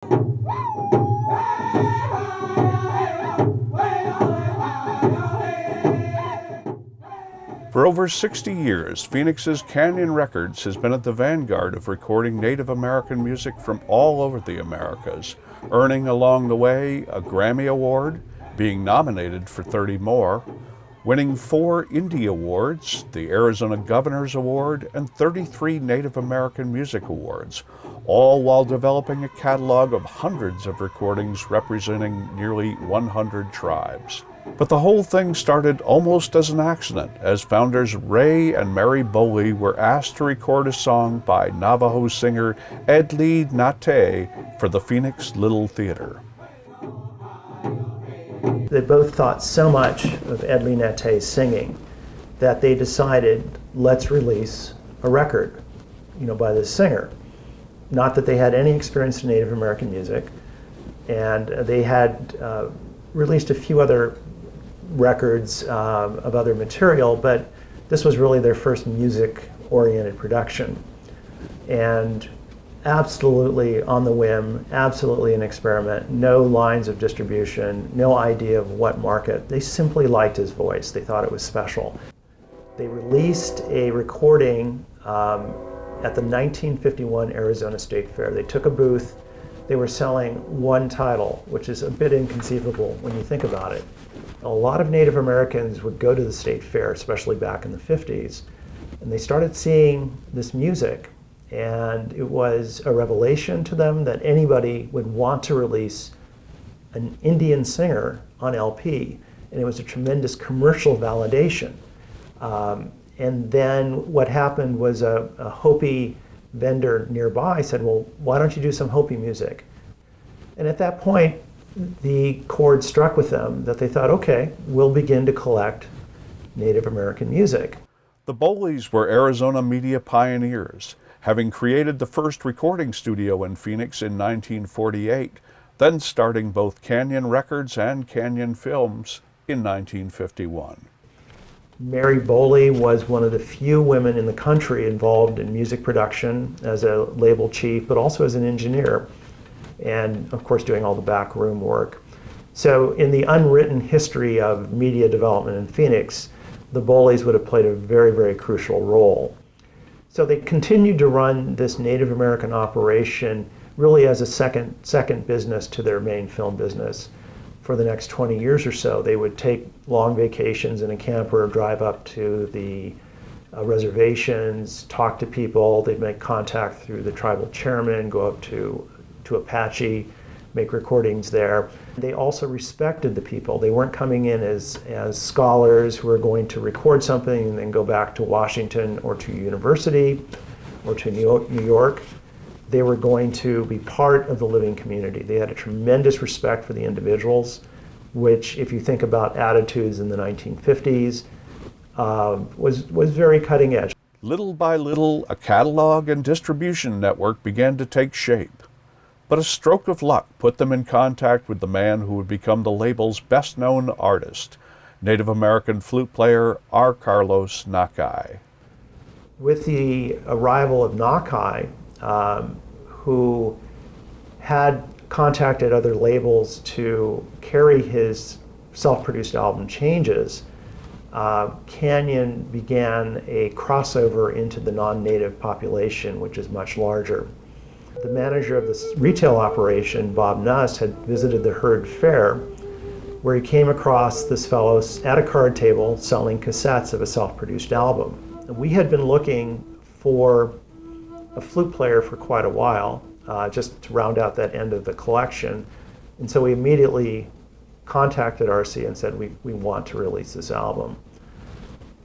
For over 60 years, Phoenix's Canyon Records has been at the vanguard of recording Native American music from all over the Americas, earning along the way a Grammy Award, being nominated for 30 more, winning 4 Indie Awards, the Arizona Governor's Award, and 33 Native American Music Awards, all while developing a catalog of hundreds of recordings representing nearly 100 tribes. But the whole thing started almost as an accident, as founders Ray and Mary Bullies were asked to record a song by Navajo singer Edli Nate for the Phoenix Little Theater. They both thought so much of Edli Nate's singing that they decided, let's release a record, by this singer. Not that they had any experience in Native American music, and they had released a few other records of other material, but this was really their first music-oriented production. And absolutely on the whim, absolutely an experiment, no lines of distribution, no idea of what market. They simply liked his voice. They thought it was special. They released a recording at the 1951 Arizona State Fair. They took a booth. They were selling one title, which is a bit inconceivable when you think about it. A lot of Native Americans would go to the state fair, especially back in the 50s, and they started seeing this music, and it was a revelation to them that anybody would want to release an Indian singer on LP, and it was a tremendous commercial validation. And then what happened was a Hopi vendor nearby said, well, why don't you do some Hopi music? And at that point, the chord struck with them that they thought, okay, we'll begin to collect Native American music. The Bullies were Arizona media pioneers, having created the first recording studio in Phoenix in 1948, then starting both Canyon Records and Canyon Films in 1951. Mary Bullies was one of the few women in the country involved in music production as a label chief, but also as an engineer, and of course doing all the backroom work. So in the unwritten history of media development in Phoenix, the Bullies would have played a very, very crucial role. So they continued to run this Native American operation really as a second business to their main film business. For the next 20 years or so, they would take long vacations in a camper, drive up to the reservations, talk to people. They'd make contact through the tribal chairman, go up to Apache, make recordings there. They also respected the people. They weren't coming in as scholars who were going to record something and then go back to Washington or to university or to New York. They were going to be part of the living community. They had a tremendous respect for the individuals, which, if you think about attitudes in the 1950s, was very cutting edge. Little by little, a catalog and distribution network began to take shape. But a stroke of luck put them in contact with the man who would become the label's best-known artist, Native American flute player R. Carlos Nakai. With the arrival of Nakai, who had contacted other labels to carry his self-produced album Changes, Canyon began a crossover into the non-native population, which is much larger. The manager of this retail operation, Bob Nuss, had visited the Herd Fair, where he came across this fellow at a card table selling cassettes of a self-produced album. And we had been looking for a flute player for quite a while, just to round out that end of the collection. And so we immediately contacted RC and said, we want to release this album.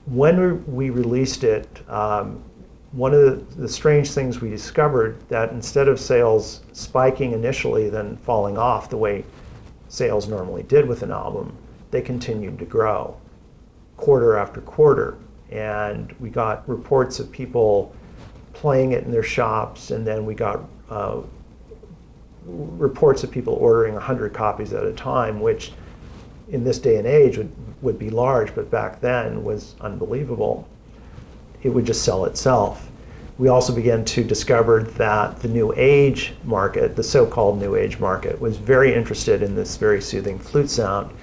When we released it, one of the strange things we discovered that instead of sales spiking initially, then falling off the way sales normally did with an album, they continued to grow quarter after quarter. And we got reports of people playing it in their shops, and then we got reports of people ordering 100 copies at a time, which in this day and age would be large, but back then was unbelievable. It would just sell itself. We also began to discover that the New Age market, the so-called New Age market, was very interested in this very soothing flute sound.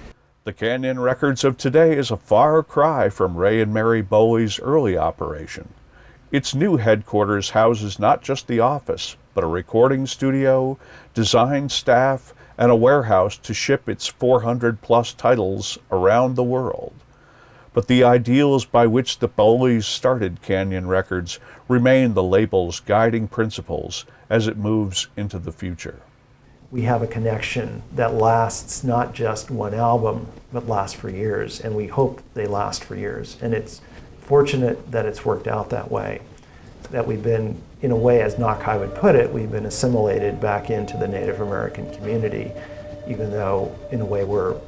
The Canyon Records of today is a far cry from Ray and Mary Bullies' early operation. Its new headquarters houses not just the office, but a recording studio, design staff, and a warehouse to ship its 400-plus titles around the world. But the ideals by which the Bullies started Canyon Records remain the label's guiding principles as it moves into the future. We have a connection that lasts not just one album, but lasts for years, and we hope they last for years. And it's fortunate that it's worked out that way, that we've been, in a way, as Nakai would put it, we've been assimilated back into the Native American community, even though, in a way, we're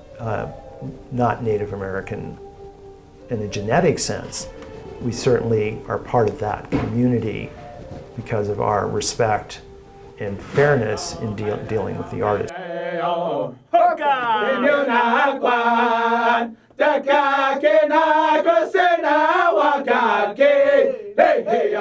not Native American in a genetic sense. We certainly are part of that community because of our respect and fairness in dealing with the artist. Hey, hey,